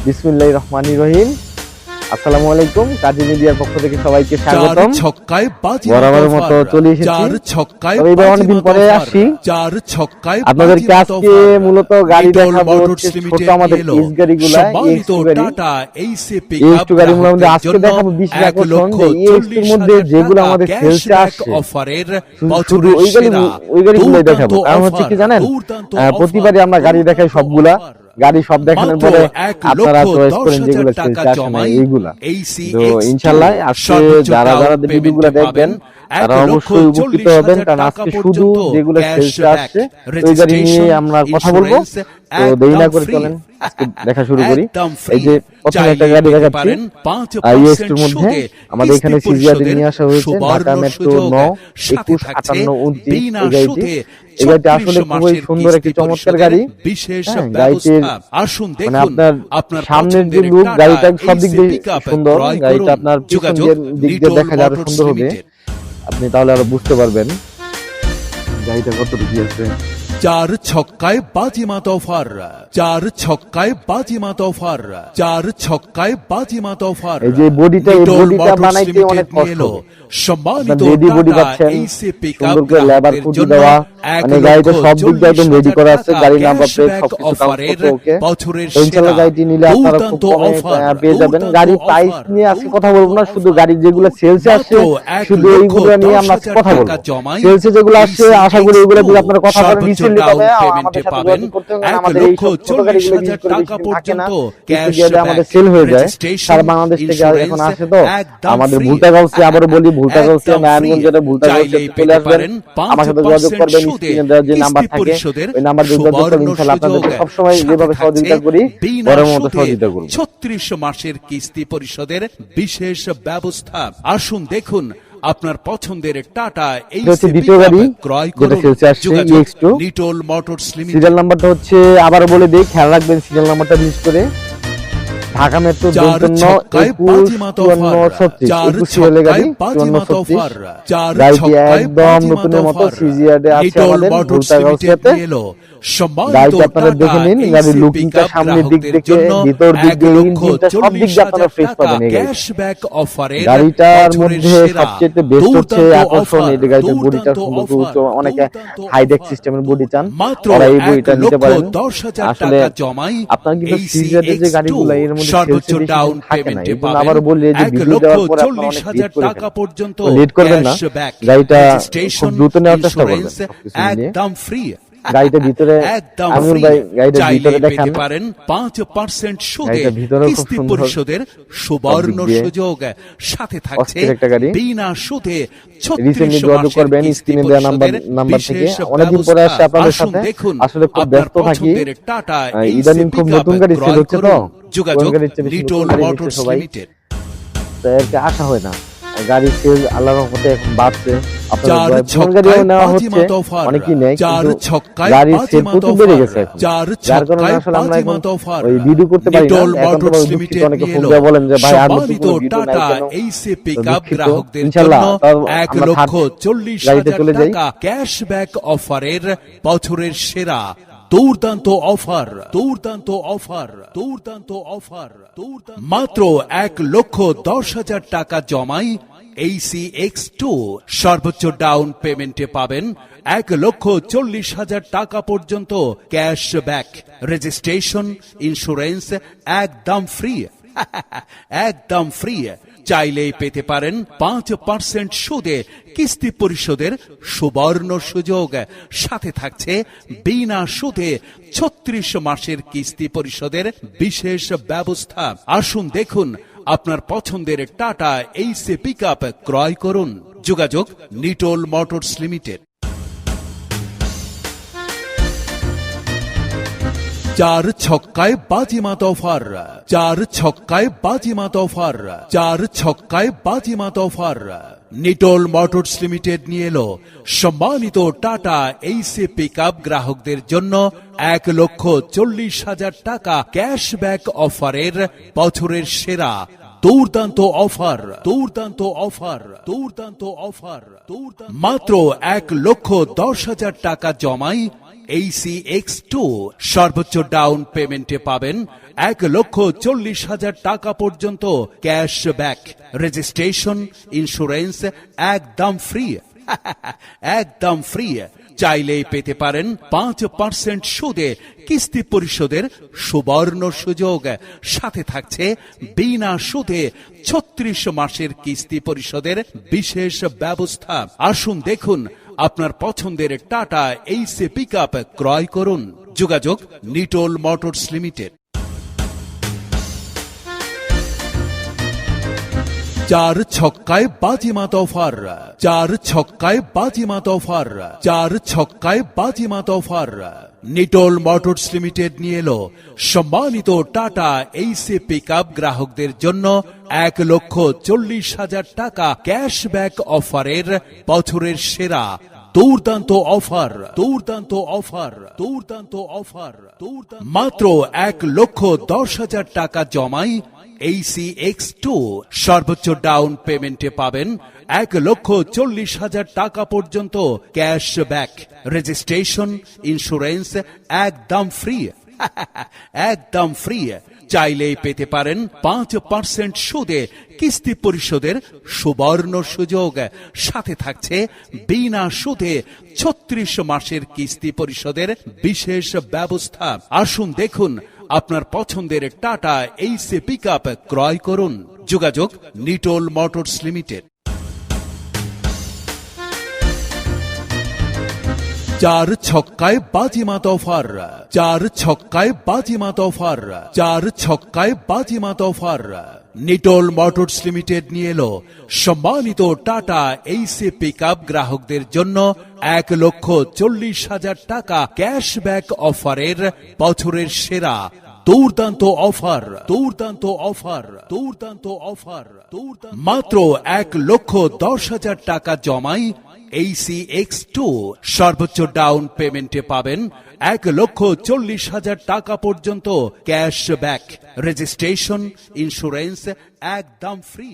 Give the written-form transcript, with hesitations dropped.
বিসমিল্লাহির রহমানির রহিম। আসসালামু আলাইকুম। কাজী মিডিয়ার পক্ষ থেকে সবাইকে স্বাগতম। বরাবরের মতো চলে এসেছি, এবার অনেকদিন পরে আসি। আপনাদেরকে আজকে মূলত গাড়ি দেখাবো, ছোট আমাদের এস গাড়িগুলা, এস টু গাড়ি মধ্যে আজকে দেখাবো বিশেষ আকর্ষণ। এস এর মধ্যে যেগুলো আমাদের সেলসে আসে শুধু ওই গাড়িগুলোই দেখাবো। কারণ হচ্ছে কি জানেন, প্রতিবারই আমরা গাড়ি দেখাই সবগুলা গাড়ি, সব দেখানোর পরে আপনারা চয়েস করেন যেগুলো সেলসে আসে না এইগুলা। তো ইনশাআল্লাহ আজকে যারা যারা ভিডিওগুলো দেখবেন তারা অবশ্যই উপকৃত হবেন, কারণ আজকে শুধু যেগুলো সেলসে আসছে ওই গাড়ি নিয়ে আমরা কথা বলবো। তো দেরি না করে চলেন আজকে দেখা শুরু করি। এই যে প্রথমে একটা গাড়ি দেখাচ্ছি আইএস2 এর মধ্যে, আমাদের এখানে সিজিআর নিয়ে আসা হয়েছে, ঢাকা মেট্রো 9 21 58 29। এই গাড়িটা আসলে খুবই সুন্দর একটি চমৎকার গাড়ি। গাড়িটির মানে আপনার সামনের যে লুক, গাড়িটা সব দিক দিয়ে সুন্দর। গাড়িটা আপনার পিছনের দিক দিয়ে দেখা যাবে সুন্দর হবে, আপনি তাহলে আরো বুঝতে পারবেন গাড়িটা কতটুকু কি আছে। 4 ছক্কায় বাজিমাত অফার, 4 ছক্কায় বাজিমাত অফার, 4 ছক্কায় বাজিমাত অফার। এই যে বডিটা, এই বডিটা বানাইতে অনেক কষ্ট। সম্মানিত রেডি বডি পাচ্ছেন, সুন্দর করে লেবার খুঁটি দেওয়া, মানে গাড়িটা সব দিক দিয়ে একদম রেডি করা আছে, গাড়ি নাম্বার প্লেট সবকিছু কাগজপত্র ওকে। ইনশাআল্লাহ গাড়িটি নিলে আপনারা খুব কমে পেয়ে যাবেন। গাড়ি প্রাইস নিয়ে আজকে কথা বলবো না, শুধু গাড়ি যেগুলো সেলসে আসছে শুধু এইগুলো নিয়ে আমরা কথা বলবো। সেলসে যেগুলো আসছে আশা করি এগুলো দিয়ে আপনারা কথা বলেন, রিসেন্টলি তবে আমাদের সাথে যোগাযোগ করতে হবে। আমাদের এই ছোট গাড়িগুলো বিশেষ করে থাকে না, কিছু দিয়ে আমাদের সেল হয়ে যায়। সারা বাংলাদেশ থেকে এখন আসে, তো আমাদের ভুলতাগাঁওতে, আবারও বলি ভুলতাগাঁওতে, নারায়ণগঞ্জের ভুলতাগাঁওতে চলে আসবেন, আমার সাথে যোগাযোগ করবেন। স্ক্রিনে দেওয়া যে নাম্বার থাকে ওই নাম্বার দিয়ে যোগাযোগ করবেন। ইনশাআল্লাহ আপনাদেরকে সবসময় যেভাবে সহযোগিতা করি বড় মতো সহযোগিতা করব। 36 মাসের কিস্তি পরিশোধের বিশেষ ব্যবস্থা। আসুন দেখুন আপনার পছন্দের টাটা এইচ দ্বিতীয় গাড়ি ক্রয় করুন। EX2 Nitol motors limited. Serial নাম্বারটা হচ্ছে, আবার বলে দেই, খেয়াল রাখবেন সিরিয়াল নাম্বারটা বিশেষ করে। ঢাকা মেট্রো 21 সিরিয়ালে গাড়ি 54 গাড়িটি একদম নতুনের মতো সিজিআর আছে আমাদের ভুলতাগাঁওতে। গাড়িটা আপনারা দেখে নিন, গাড়ির লুকিংটা সামনের দিক থেকে ভিতর দিক দিয়ে ইঞ্জিনটা সব দিক দিয়ে আপনারা ফ্রেশ পাবেন। এই গাড়িটার মধ্যে সবচেয়ে বেস্ট হচ্ছে আকর্ষণ এই গাড়িটার বডিটা সুন্দর উচ্চ, অনেকে হাইডেক সিস্টেমের বডি চান, ওরা এই বডিটা নিতে পারেন। আসলে আপনারা কিন্তু সিজিআর যে গাড়িগুলো এর মধ্যে সর্বোচ্চ ডাউন পেমেন্টে পাবেন। আবার বলি যে ভিডিও দেওয়ার পর আপনারা অনেক 40,000 টাকা পর্যন্ত লেট করবেন না, গাড়িটা খুব দ্রুত নেওয়ার চেষ্টা করবেন। একদম ফ্রি। গাড়িটা ভিতরে আমির ভাই গাড়িটা ভিতরে দেখান পারেন 5% সুদে কিস্তি পরিশোধের সুবর্ণ সুযোগ, সাথে থাকছে বিনা সুদে 36 যোগাযোগ করবেন। স্ক্রিনে দেওয়া নাম্বার থেকে। অনেকদিন পরে আসছে আপনাদের সাথে, আসলে খুব ব্যস্ত থাকি, ইদানিং খুব নতুন গাড়ি সেল হচ্ছে, তো যোগাযোগ নিটল মোটরস লিমিটেড। তাই আশা হয় না, গাড়ি সেল আল্লাহর রহমতে এখন বাড়ছে। আপনাদের গাড়িও নেওয়া হচ্ছে, অনেকেই নেয়, কিন্তু গাড়ি সেল প্রচুর বেড়ে গেছে এখন, যার কারণে আসলে আমরা এখন ওই ভিডিও করতে পারি না। এখন তো অনেকে ফোন দিয়ে বলেন যে ভাই আর নতুন ভিডিও নাই কেন। ইনশাআল্লাহ আমরা 1,40,000 টাকা ক্যাশব্যাক অফারের বছরের সেরা দুর্দান্ত অফার, দুর্দান্ত অফার, দুর্দান্ত অফার। মাত্র 1,10,000 টাকা জমাই X2 সর্বোচ্চ ডাউন পেমেন্টে পাবেন 1,40,000 টাকা পর্যন্ত ক্যাশব্যাক। রেজিস্ট্রেশন, ইন্স্যুরেন্স একদম ফ্রি, একদম ফ্রি। চাইলেই পেতে পারেন 5% সুদে কিস্তি পরিশোধের সুবর্ণ সুযোগ, সাথে থাকছে বিনা সুদে 36 মাসের কিস্তি পরিশোধের বিশেষ ব্যবস্থা। আসুন দেখুন আপনার পছন্দের টাটা এইচ পিকআপ ক্রয় করুন। যোগাযোগ নিটল মোটরস লিমিটেড। 4 ছক্কায় বাজিমাত অফার, 4 ছক্কায় বাজিমাত অফার, 4 ছক্কায় বাজিমাত অফার। নিটল মোটরস লিমিটেড নিয়ে এলো সম্মানিত টাটা এইচ পিকআপ গ্রাহকদের জন্য 1,40,000 টাকা ক্যাশব্যাক অফারের বছরের সেরা দুর্দান্ত অফার, দুর্দান্ত অফার, দুর্দান্ত অফার। মাত্র 1,10,000 টাকা জমাই X2 সর্বোচ্চ ডাউন পেমেন্টে পাবেন 1,40,000 টাকা পর্যন্ত ক্যাশব্যাক, রেজিস্ট্রেশন, ইন্স্যুরেন্স একদম ফ্রি। একদম ফ্রি। চাইলেই পেতে পারেন 5% সুদে কিস্তি পরিশোধের সুবর্ণ সুযোগ। সাথে থাকছে বিনা সুদে 36 মাসের কিস্তি পরিশোধের বিশেষ ব্যবস্থা। আসুন দেখুন, আপনার পছন্দের টাটা এইস পিকআপ ক্রয় করুন। যোগাযোগ নিটোল মোটরস লিমিটেড। 4 ছক্কায় বাজিমাত অফার, 4 ছক্কায় বাজিমাত অফার, 4 ছক্কায় বাজিমাত অফার। নিটোল মোটরস লিমিটেড নিয়ে এলো সম্মানিত টাটা এইস পিকআপ গ্রাহকদের জন্য 1,40,000 টাকা ক্যাশব্যাক অফারের বছরের সেরা দুর্দান্ত অফার, দুর্দান্ত অফার, দুর্দান্ত অফার। মাত্র 1,10,000 টাকা জমাই এইসি X2 সর্বোচ্চ ডাউন পেমেন্টে পাবেন 1,40,000 টাকা পর্যন্ত ক্যাশব্যাক, রেজিস্ট্রেশন, ইন্স্যুরেন্স একদম ফ্রি। একদম ফ্রি। চাইলেই পেতে পারেন 5% সুদে কিস্তি পরিশোধের সুবর্ণ সুযোগ। সাথে থাকছে বিনা সুদে 36 মাসের কিস্তি পরিশোধের বিশেষ ব্যবস্থা। আসুন দেখুন, আপনার পছন্দের টাটা এইস পিকআপ ক্রয় করুন। যোগাযোগ নিটোল মোটরস লিমিটেড। 4 ছক্কায় বাজিমাত অফার, 4 ছক্কায় বাজিমাত অফার, 4 ছক্কায় বাজিমাত অফার। নিটোল মোটরস লিমিটেড নিয়ে এলো সম্মানিত টাটা এইস পিকআপ গ্রাহকদের জন্য 1,40,000 টাকা ক্যাশব্যাক অফারের বছরের সেরা দুর্দান্ত অফার, দুর্দান্ত অফার, দুর্দান্ত অফার। মাত্র 1,10,000 টাকা জমাই এইসি X2 সর্বোচ্চ ডাউন পেমেন্টে পাবেন 1,40,000 টাকা পর্যন্ত ক্যাশব্যাক, রেজিস্ট্রেশন, ইন্স্যুরেন্স একদম ফ্রি।